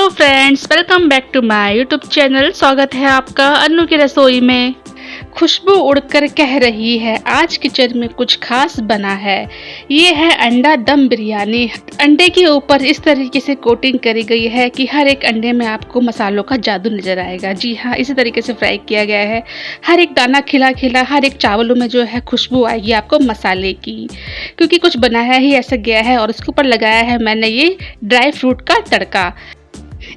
Hello friends, welcome back to my YouTube channel. स्वागत है आपका अन्नू की रसोई में। खुशबू उड़कर कह रही है आज किचन में कुछ खास बना है। ये है अंडा दम बिरयानी। अंडे के ऊपर इस तरीके से कोटिंग करी गई है कि हर एक अंडे में आपको मसालों का जादू नज़र आएगा। जी हाँ, इसी तरीके से फ्राई किया गया है। हर एक दाना खिला खिला, हर एक चावलों में जो है खुशबू आएगी आपको मसाले की, क्योंकि कुछ बनाया ही ऐसा गया है। और उसके ऊपर लगाया है मैंने ये ड्राई फ्रूट का तड़का।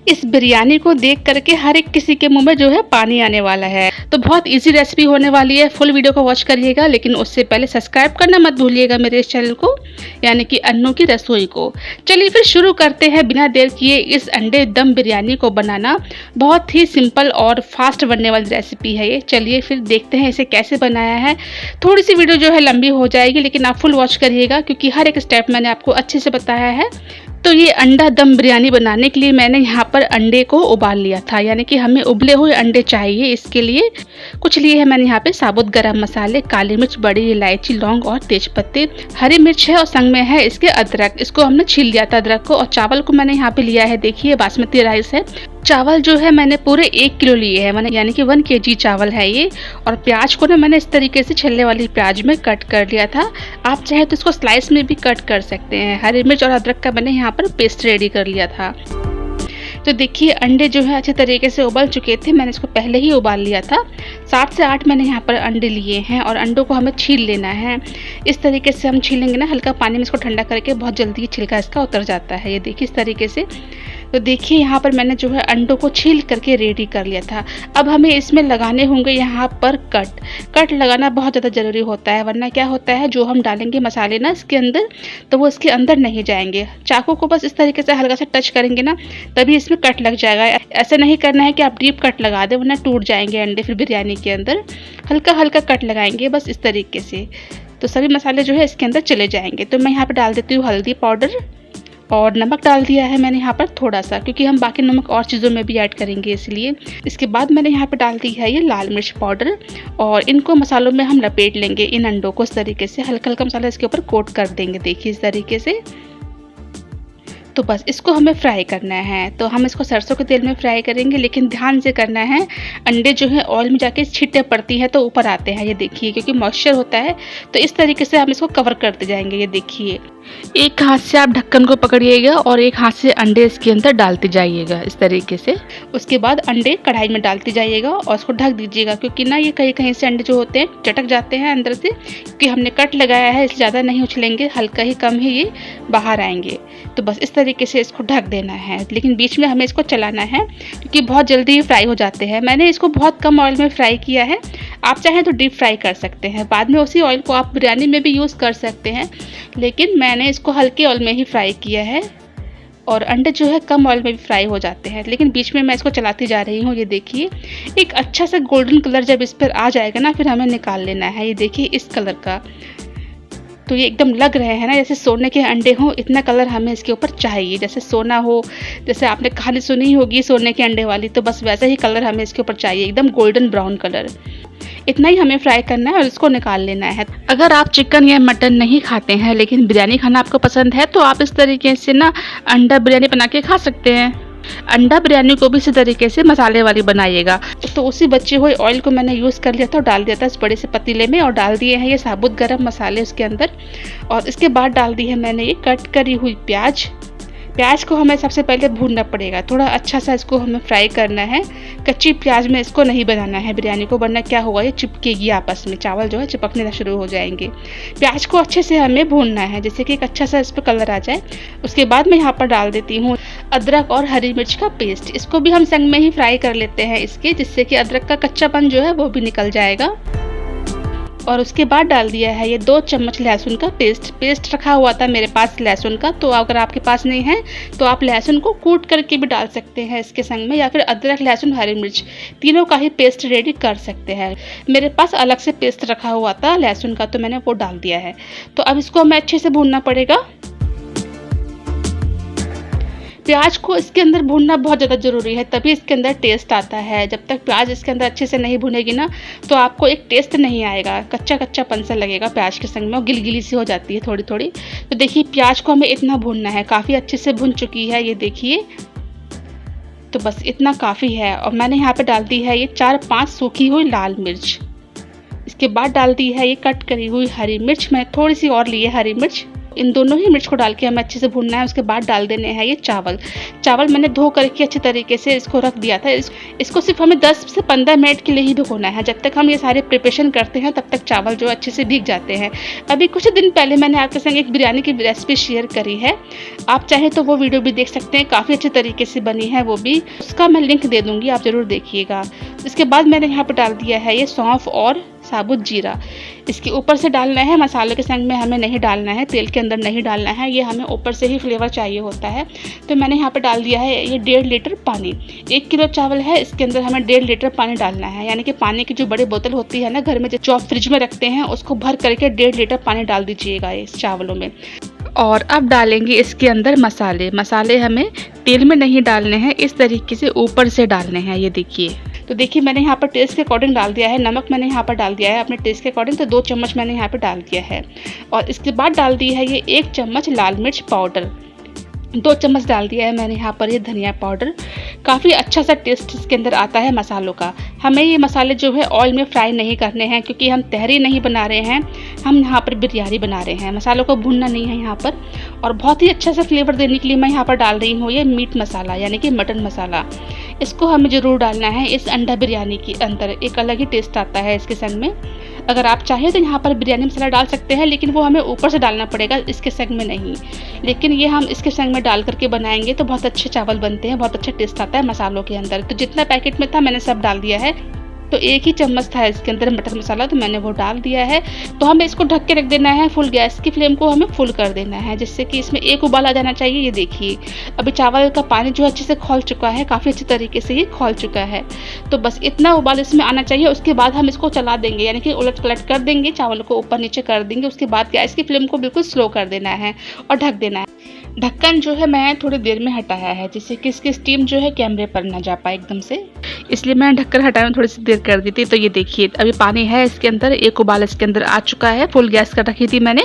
इस बिरयानी को देख करके हर एक किसी के मुंह में जो है पानी आने वाला है। तो बहुत इजी रेसिपी होने वाली है। फुल वीडियो को वॉच करिएगा, लेकिन उससे पहले सब्सक्राइब करना मत भूलिएगा मेरे इस चैनल को, यानी कि अन्नू की रसोई को। चलिए फिर शुरू करते हैं बिना देर किए इस अंडे दम बिरयानी को बनाना। बहुत ही सिंपल और फास्ट बनने वाली रेसिपी है ये। चलिए फिर देखते हैं इसे कैसे बनाया है। थोड़ी सी वीडियो जो है लंबी हो जाएगी, लेकिन आप फुल वॉच करिएगा, क्योंकि हर एक स्टेप मैंने आपको अच्छे से बताया है। तो ये अंडा दम बिरयानी बनाने के लिए मैंने यहाँ पर अंडे को उबाल लिया था, यानी कि हमें उबले हुए अंडे चाहिए। इसके लिए कुछ लिए है मैंने यहाँ पे साबुत गरम मसाले, काली मिर्च, बड़ी इलायची, लौंग और तेजपत्ते, हरी मिर्च है और संग में है इसके अदरक। इसको हमने छील लिया था अदरक को। और चावल को मैंने यहाँ पे लिया है, देखिए बासमती राइस है। चावल जो है मैंने पूरे 1 किलो लिए हैं, मैंने यानी कि 1 kg चावल है ये। और प्याज को ना मैंने इस तरीके से छिलने वाली प्याज में कट कर लिया था। आप चाहे तो इसको स्लाइस में भी कट कर सकते हैं। हरी मिर्च और अदरक का मैंने यहाँ पर पेस्ट रेडी कर लिया था। तो देखिए अंडे जो है अच्छे तरीके से उबल चुके थे, मैंने इसको पहले ही उबाल लिया था। 7 से 8 मैंने यहाँ पर अंडे लिए हैं और अंडों को हमें छील लेना है। इस तरीके से हम छीलेंगे ना, हल्का पानी में इसको ठंडा करके, बहुत जल्दी छिलका इसका उतर जाता है। ये देखिए इस तरीके से। तो देखिए यहाँ पर मैंने जो है अंडों को छील करके रेडी कर लिया था। अब हमें इसमें लगाने होंगे यहाँ पर कट लगाना बहुत ज़्यादा ज़रूरी होता है, वरना क्या होता है जो हम डालेंगे मसाले ना इसके अंदर, तो वो इसके अंदर नहीं जाएंगे। चाकू को बस इस तरीके से हल्का सा टच करेंगे ना, तभी इसमें कट लग जाएगा। ऐसा नहीं करना है कि आप डीप कट लगा दें, वरना टूट जाएंगे अंडे फिर बिरयानी के अंदर। हल्का हल्का कट लगाएंगे बस इस तरीके से, तो सभी मसाले जो है इसके अंदर चले जाएंगे। तो मैं यहाँ पर डाल देती हूँ हल्दी पाउडर, और नमक डाल दिया है मैंने यहाँ पर थोड़ा सा, क्योंकि हम बाकी नमक और चीज़ों में भी ऐड करेंगे इसलिए। इसके बाद मैंने यहाँ पे डाल दी है ये लाल मिर्च पाउडर, और इनको मसालों में हम लपेट लेंगे इन अंडों को इस तरीके से। हल्का हल्का मसाला इसके ऊपर कोट कर देंगे, देखिए इस तरीके से। तो बस इसको हमें फ्राई करना है। तो हम इसको सरसों के तेल में फ्राई करेंगे, लेकिन ध्यान से करना है। अंडे जो है ऑयल में जाके छींटे पड़ती हैं तो ऊपर आते हैं, ये देखिए, क्योंकि मॉइस्चर होता है। तो इस तरीके से हम इसको कवर करते जाएंगे। ये देखिए, एक हाथ से आप ढक्कन को पकड़िएगा और एक हाथ से अंडे इसके अंदर डालते जाइएगा इस तरीके से। उसके बाद अंडे कढ़ाई में डालते जाइएगा और उसको ढक दीजिएगा, क्योंकि ना ये कहीं कहीं से अंडे जो होते हैं चटक जाते हैं अंदर से, क्योंकि हमने कट लगाया है। इससे ज़्यादा नहीं उछलेंगे, हल्का ही कम ही ये बाहर आएंगे। तो बस इस तरीके से इसको ढक देना है, लेकिन बीच में हमें इसको चलाना है, क्योंकि बहुत जल्दी ही फ्राई हो जाते हैं। मैंने इसको बहुत कम ऑयल में फ्राई किया है। आप चाहें तो डीप फ्राई कर सकते हैं, बाद में उसी ऑयल को आप बिरयानी में भी यूज़ कर सकते हैं, लेकिन मैंने इसको हल्के ऑयल में ही फ्राई किया है। और अंडे जो है कम ऑयल में भी फ्राई हो जाते हैं, लेकिन बीच में मैं इसको चलाती जा रही हूँ। ये देखिए, एक अच्छा सा गोल्डन कलर जब इस पर आ जाएगा ना, फिर हमें निकाल लेना है। ये देखिए इस कलर का, तो ये एकदम लग रहे हैं ना जैसे सोने के अंडे हों, इतना कलर हमें इसके ऊपर चाहिए, जैसे सोना हो। जैसे आपने कहानी सुनी होगी सोने के अंडे वाली, तो बस वैसा ही कलर हमें इसके ऊपर चाहिए, एकदम गोल्डन ब्राउन कलर। इतना ही हमें फ्राई करना है और इसको निकाल लेना है। अगर आप चिकन या मटन नहीं खाते हैं, लेकिन बिरयानी खाना आपको पसंद है, तो आप इस तरीके से ना अंडा बिरयानी बना के खा सकते हैं। अंडा बिरयानी को भी इसी तरीके से मसाले वाली बनाइएगा। तो उसी बचे हुए ऑयल को मैंने यूज़ कर लिया था और डाल दिया था इस बड़े से पतीले में, और डाल दिए हैं ये साबुत गरम मसाले उसके अंदर। और इसके बाद डाल दी है मैंने ये कट करी हुई प्याज को हमें सबसे पहले भूनना पड़ेगा। थोड़ा अच्छा सा इसको हमें फ्राई करना है। कच्ची प्याज में इसको नहीं बनाना है बिरयानी को, वरना क्या होगा ये चिपकेगी आपस में, चावल जो है चिपकने शुरू हो जाएंगे। प्याज को अच्छे से हमें भूनना है, जैसे कि एक अच्छा सा इस पर कलर आ जाए। उसके बाद मैं यहाँ पर डाल देती हूँ अदरक और हरी मिर्च का पेस्ट। इसको भी हम संग में ही फ्राई कर लेते हैं इसके, जिससे कि अदरक का कच्चापन जो है वो भी निकल जाएगा। और उसके बाद डाल दिया है ये 2 चम्मच लहसुन का पेस्ट रखा हुआ था मेरे पास लहसुन का। तो अगर आपके पास नहीं है तो आप लहसुन को कूट करके भी डाल सकते हैं इसके संग में, या फिर अदरक, लहसुन, हरी मिर्च तीनों का ही पेस्ट रेडी कर सकते हैं। मेरे पास अलग से पेस्ट रखा हुआ था लहसुन का, तो मैंने वो डाल दिया है। तो अब इसको हमें अच्छे से भूनना पड़ेगा। प्याज को इसके अंदर भूनना बहुत ज़्यादा ज़रूरी है, तभी इसके अंदर टेस्ट आता है। जब तक प्याज इसके अंदर अच्छे से नहीं भुनेगी ना, तो आपको एक टेस्ट नहीं आएगा, कच्चा कच्चा पन सा लगेगा प्याज के संग में, और गिलगिली सी हो जाती है थोड़ी थोड़ी। तो देखिए प्याज को हमें इतना भूनना है, काफ़ी अच्छे से भुन चुकी है ये देखिए। तो बस इतना काफ़ी है। और मैंने यहाँ पे डाल दी है ये 4-5 सूखी हुई लाल मिर्च। इसके बाद डाल दी है ये कट करी हुई हरी मिर्च। मैं थोड़ी सी और ली है हरी मिर्च। इन दोनों ही मिर्च को डाल के हमें अच्छे से भूनना है। उसके बाद डाल देने हैं ये चावल मैंने धो करके अच्छे तरीके से इसको रख दिया था। इसको सिर्फ हमें 10 से 15 मिनट के लिए ही भिगोना है। जब तक हम ये सारे प्रिपरेशन करते हैं तब तक चावल जो अच्छे से भीग जाते हैं। अभी कुछ दिन पहले मैंने आपके संग एक बिरयानी की रेसिपी शेयर करी है, आप चाहे तो वो वीडियो भी देख सकते हैं, काफ़ी अच्छे तरीके से बनी है वो भी, उसका मैं लिंक दे दूँगी, आप ज़रूर देखिएगा। इसके बाद मैंने यहाँ पर डाल दिया है ये सौंफ और साबुत जीरा। इसके ऊपर से डालना है, मसाले के संग में हमें नहीं डालना है, तेल के अंदर नहीं डालना है, ये हमें ऊपर से ही फ्लेवर चाहिए होता है। तो मैंने यहाँ पे डाल दिया है ये 1.5 लीटर पानी। 1 किलो चावल है, इसके अंदर हमें 1.5 लीटर पानी डालना है। यानी कि पानी की जो बड़ी बोतल होती है ना घर में, जो आप फ्रिज में रखते हैं, उसको भर करके 1.5 लीटर पानी डाल दीजिएगा इस चावलों में। और अब डालेंगे इसके अंदर मसाले हमें तेल में नहीं डालने हैं, इस तरीके से ऊपर से डालने हैं। ये देखिए, तो देखिए मैंने यहाँ पर टेस्ट के अकॉर्डिंग डाल दिया है। नमक मैंने यहाँ पर डाल दिया है अपने टेस्ट के अकॉर्डिंग, तो 2 चम्मच मैंने यहाँ पर डाल दिया है। और इसके बाद डाल दी है ये 1 चम्मच लाल मिर्च पाउडर। 2 चम्मच डाल दिया है मैंने यहाँ पर ये धनिया पाउडर। काफ़ी अच्छा सा टेस्ट इसके अंदर आता है मसालों का। हमें ये मसाले जो है ऑयल में फ्राई नहीं करने हैं, क्योंकि हम तहरी नहीं बना रहे हैं, हम यहाँ पर बिरयानी बना रहे हैं। मसालों को भूनना नहीं है यहाँ पर। और बहुत ही अच्छा सा फ्लेवर देने के लिए मैं यहाँ पर डाल रही हूँ ये मीट मसाला, यानी कि मटन मसाला। इसको हमें ज़रूर डालना है इस अंडा बिरयानी के अंदर, एक अलग ही टेस्ट आता है इसके संग में। अगर आप चाहें तो यहाँ पर बिरयानी मसाला डाल सकते हैं, लेकिन वो हमें ऊपर से डालना पड़ेगा, इसके संग में नहीं। लेकिन ये हम इसके संग में डाल करके बनाएंगे तो बहुत अच्छे चावल बनते हैं, बहुत अच्छा टेस्ट आता है मसालों के अंदर। तो जितना पैकेट में था मैंने सब डाल दिया है। तो 1 ही चम्मच था इसके अंदर मटन मसाला, तो मैंने वो डाल दिया है। तो हमें इसको ढक के रख देना है, फुल गैस की फ्लेम को हमें फुल कर देना है, जिससे कि इसमें एक उबाल आ जाना चाहिए। ये देखिए अभी चावल का पानी जो अच्छे से खौल चुका है, काफ़ी अच्छे तरीके से ही खौल चुका है। तो बस इतना उबाल इसमें आना चाहिए। उसके बाद हम इसको चला देंगे, यानी कि उलट पलट कर देंगे, चावल को ऊपर नीचे कर देंगे। उसके बाद गैस की फ्लेम को बिल्कुल स्लो कर देना है और ढक देना है। ढक्कन जो है मैं थोड़ी देर में हटाया है, जिससे कि इसकी स्टीम जो है कैमरे पर ना जा पाए एकदम से, इसलिए मैं ढक्कन हटाने में थोड़ी सी देर कर दी थी। तो ये देखिए अभी पानी है इसके अंदर, एक उबाल इसके अंदर आ चुका है। फुल गैस कर रखी थी मैंने,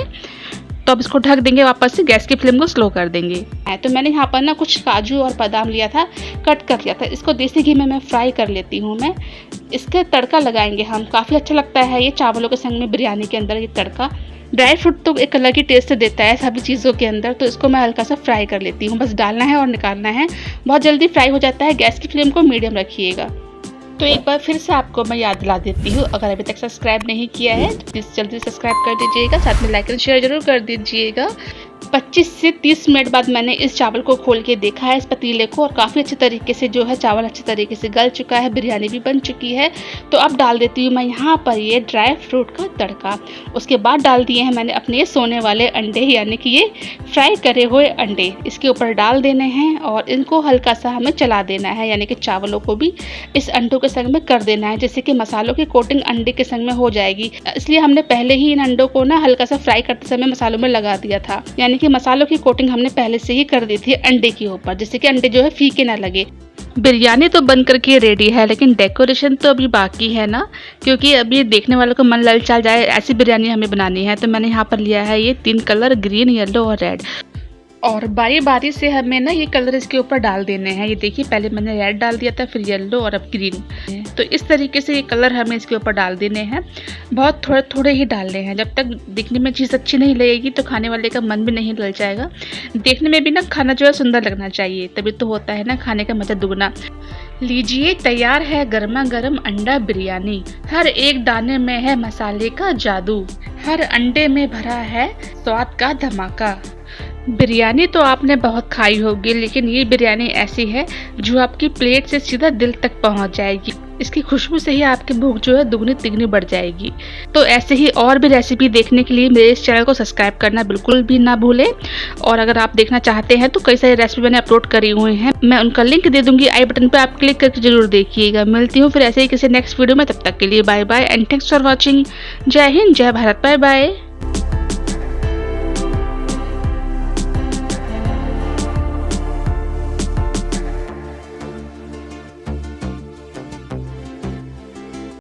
तो अब इसको ढक देंगे, वापस से गैस की फ्लेम को स्लो कर देंगे। तो मैंने यहाँ पर ना कुछ काजू और बादाम लिया था, कट कर लिया था। इसको देसी घी में मैं फ्राई कर लेती हूँ। मैं इसके तड़का लगाएंगे हम, काफ़ी अच्छा लगता है ये चावलों के संग में बिरयानी के अंदर ये तड़का। ड्राई फ्रूट तो एक अलग ही टेस्ट देता है सभी चीज़ों के अंदर, तो इसको मैं हल्का सा फ्राई कर लेती हूँ। बस डालना है और निकालना है, बहुत जल्दी फ्राई हो जाता है। गैस की फ्लेम को मीडियम रखिएगा। तो एक बार फिर से आपको मैं याद दिला देती हूँ, अगर अभी तक सब्सक्राइब नहीं किया है तो प्लीज़ जल्दी सब्सक्राइब कर दीजिएगा, साथ में लाइक एंड शेयर जरूर कर दीजिएगा। 25 से 30 मिनट बाद मैंने इस चावल को खोल के देखा है, इस पतीले को, और काफ़ी अच्छे तरीके से जो है चावल अच्छे तरीके से गल चुका है, बिरयानी भी बन चुकी है। तो अब डाल देती हूँ मैं यहाँ पर ये ड्राई फ्रूट का तड़का। उसके बाद डाल दिए हैं मैंने अपने ये सोने वाले अंडे, यानी कि ये फ्राई करे हुए अंडे इसके ऊपर डाल देने हैं और इनको हल्का सा हमें चला देना है, यानी कि चावलों को भी इस अंडों के संग में कर देना है, जिससे कि मसालों की कोटिंग अंडे के संग में हो जाएगी। इसलिए हमने पहले ही इन अंडों को ना हल्का सा फ्राई करते समय मसालों में लगा दिया था, यानी कि मसालों की कोटिंग हमने पहले से ही कर दी थी अंडे के ऊपर, जिससे कि अंडे जो है फीके ना लगे। बिरयानी तो बन करके रेडी है, लेकिन डेकोरेशन तो अभी बाकी है ना, क्योंकि अभी देखने वालों को मन ललचा जाए ऐसी बिरयानी हमें बनानी है। तो मैंने यहाँ पर लिया है ये 3 कलर, ग्रीन, येलो और रेड, और बारी बारी से हमें ना ये कलर इसके ऊपर डाल देने हैं। ये देखिए पहले मैंने रेड डाल दिया था, फिर येलो और अब ग्रीन। तो इस तरीके से ये कलर हमें इसके ऊपर डाल देने हैं। बहुत थोड़े थोड़े ही डालने हैं, जब तक दिखने में चीज़ अच्छी नहीं लगेगी तो खाने वाले का मन भी नहीं ललचाएगा। देखने में भी ना खाना जो है सुंदर लगना चाहिए, तभी तो होता है ना खाने का मज़ा दुगना। लीजिए तैयार है गर्मा गर्म अंडा बिरयानी। हर एक दाने में है मसाले का जादू, हर अंडे में भरा है स्वाद का धमाका। बिरयानी तो आपने बहुत खाई होगी, लेकिन ये बिरयानी ऐसी है जो आपकी प्लेट से सीधा दिल तक पहुंच जाएगी। इसकी खुशबू से ही आपकी भूख जो है दुगनी तिगनी बढ़ जाएगी। तो ऐसे ही और भी रेसिपी देखने के लिए मेरे इस चैनल को सब्सक्राइब करना बिल्कुल भी ना भूलें। और अगर आप देखना चाहते हैं तो कई सारी रेसिपी मैंने अपलोड करी हुई हैं, मैं उनका लिंक दे दूंगी आई बटन पर, आप क्लिक करके जरूर देखिएगा। मिलती हूँ फिर ऐसे ही किसी नेक्स्ट वीडियो में, तब तक के लिए bye bye and thanks for watching. जय हिंद, जय भारत, बाय बाय।